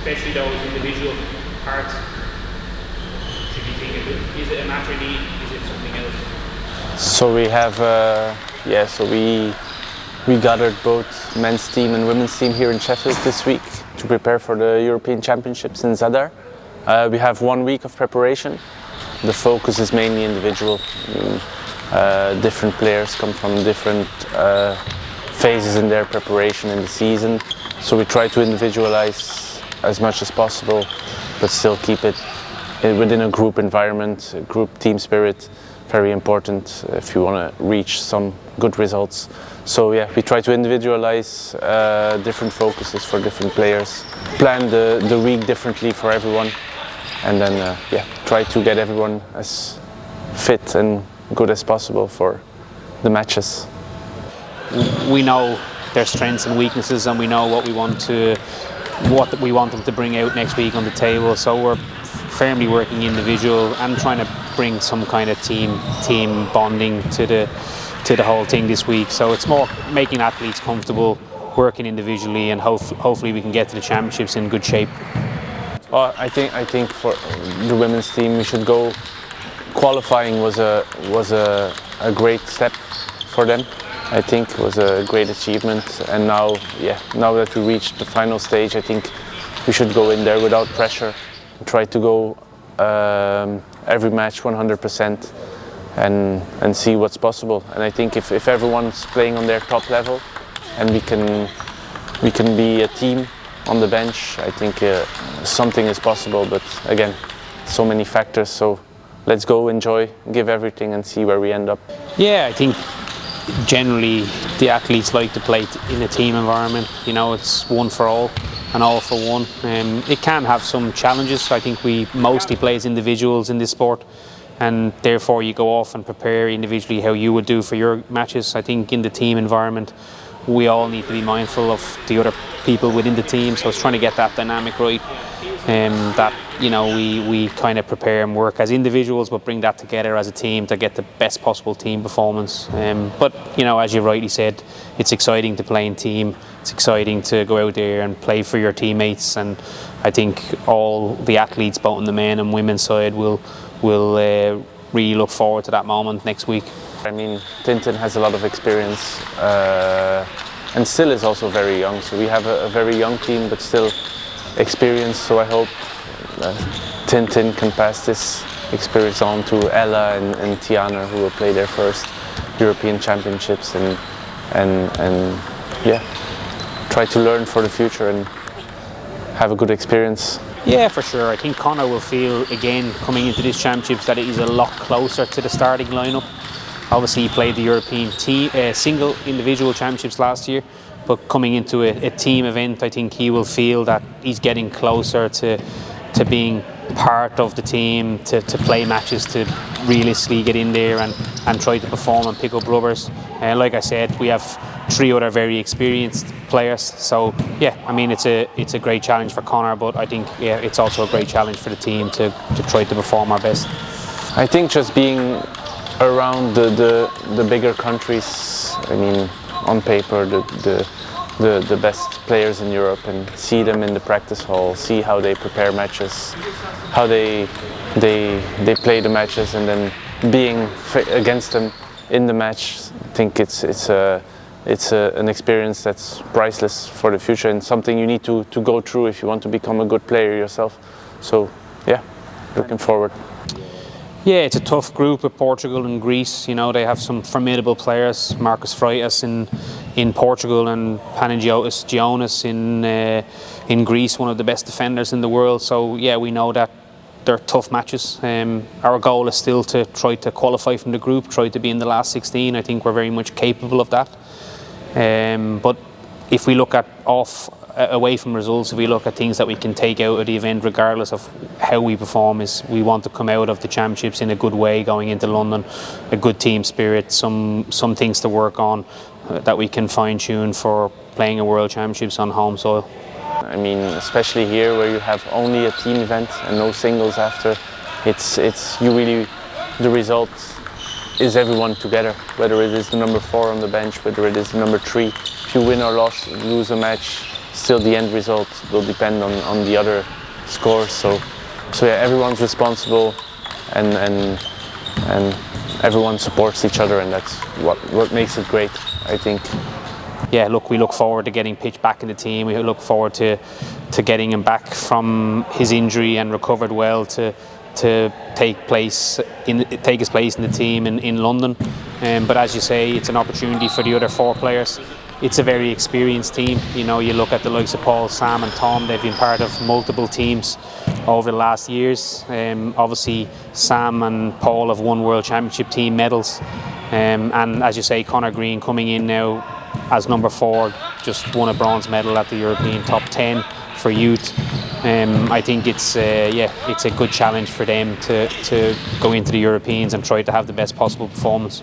especially those individual parts? Should you think is it a matter of need? Is it something else? So we have, we gathered both men's team and women's team here in Sheffield this week to prepare for the European Championships in Zadar. We have 1 week of preparation. The focus is mainly individual. Different players come from different phases in their preparation in the season. So we try to individualize as much as possible, but still keep it within a group environment, a group team spirit. Very important if you want to reach some good results. So yeah, we try to individualize different focuses for different players, plan the week differently for everyone, and then try to get everyone as fit and good as possible for the matches. We know their strengths and weaknesses, and we know what we want them to bring out next week on the table. So we're firmly working individual and trying to bring some kind of team bonding to the whole thing this week. So it's more making athletes comfortable, working individually, and hopefully we can get to the championships in good shape. I think for the women's team we should go. Qualifying was a great step for them. I think it was a great achievement, and now that we reached the final stage, I think we should go in there without pressure, try to go every match 100% and see what's possible. And I think if everyone's playing on their top level and we can be a team on the bench, I think something is possible. But again, so many factors. So let's go, enjoy, give everything, and see where we end up. Yeah, I think generally the athletes like to play in a team environment. You know, it's one for all and all for one. It can have some challenges. I think we mostly play as individuals in this sport, and therefore you go off and prepare individually how you would do for your matches. I think in the team environment we all need to be mindful of the other people within the team, so it's trying to get that dynamic right. That, you know, we kind of prepare and work as individuals but bring that together as a team to get the best possible team performance. But you know, as you rightly said, it's exciting to play in team. It's exciting to go out there and play for your teammates, and I think all the athletes, both on the men and women's side, will really look forward to that moment next week. I mean, Tintin has a lot of experience and still is also very young, so we have a very young team but still experienced, so I hope Tintin can pass this experience on to Ella and Tiana, who will play their first European Championships, and try to learn for the future and have a good experience. Yeah, for sure. I think Conor will feel again coming into these championships that he's a lot closer to the starting lineup. Obviously he played the European team single individual championships last year, but coming into a team event, I think he will feel that he's getting closer to being part of the team, to play matches, to realistically get in there and try to perform and pick up rubbers. Like I said, we have 3 other very experienced players, so yeah, I mean it's a great challenge for Conor, but I think it's also a great challenge for the team to try to perform our best. I think just being around the bigger countries, I mean, on paper the best players in Europe, and see them in the practice hall, see how they prepare matches, how they play the matches, and then being against them in the match, I think it's an experience that's priceless for the future, and something you need to go through if you want to become a good player yourself. So yeah, looking forward. Yeah, it's a tough group with Portugal and Greece. You know, they have some formidable players. Marcus Freitas in Portugal and Panagiotis Gionis in Greece, one of the best defenders in the world. So yeah, we know that they're tough matches. Our goal is still to try to qualify from the group, try to be in the last 16. I think we're very much capable of that. But if we look at away from results, if we look at things that we can take out of the event regardless of how we perform, is we want to come out of the championships in a good way going into London, a good team spirit, some things to work on that we can fine-tune for playing a World Championships on home soil. I mean, especially here where you have only a team event and no singles after, the result is everyone together, whether it is the number 4 on the bench, whether it is the number 3. If you win or lose a match, still the end result will depend on the other scores. So yeah, everyone's responsible, and everyone supports each other, and that's what makes it great, I think. Yeah, look, we look forward to getting Pitch back in the team. We look forward to getting him back from his injury and recovered well to take his place in the team in London. But as you say, it's an opportunity for the other 4 players. It's a very experienced team. You know, you look at the likes of Paul, Sam and Tom, they've been part of multiple teams over the last years. Obviously, Sam and Paul have won World Championship team medals. And as you say, Conor Green coming in now as number 4, just won a bronze medal at the European top 10 for youth. I think it's a good challenge for them to go into the Europeans and try to have the best possible performance.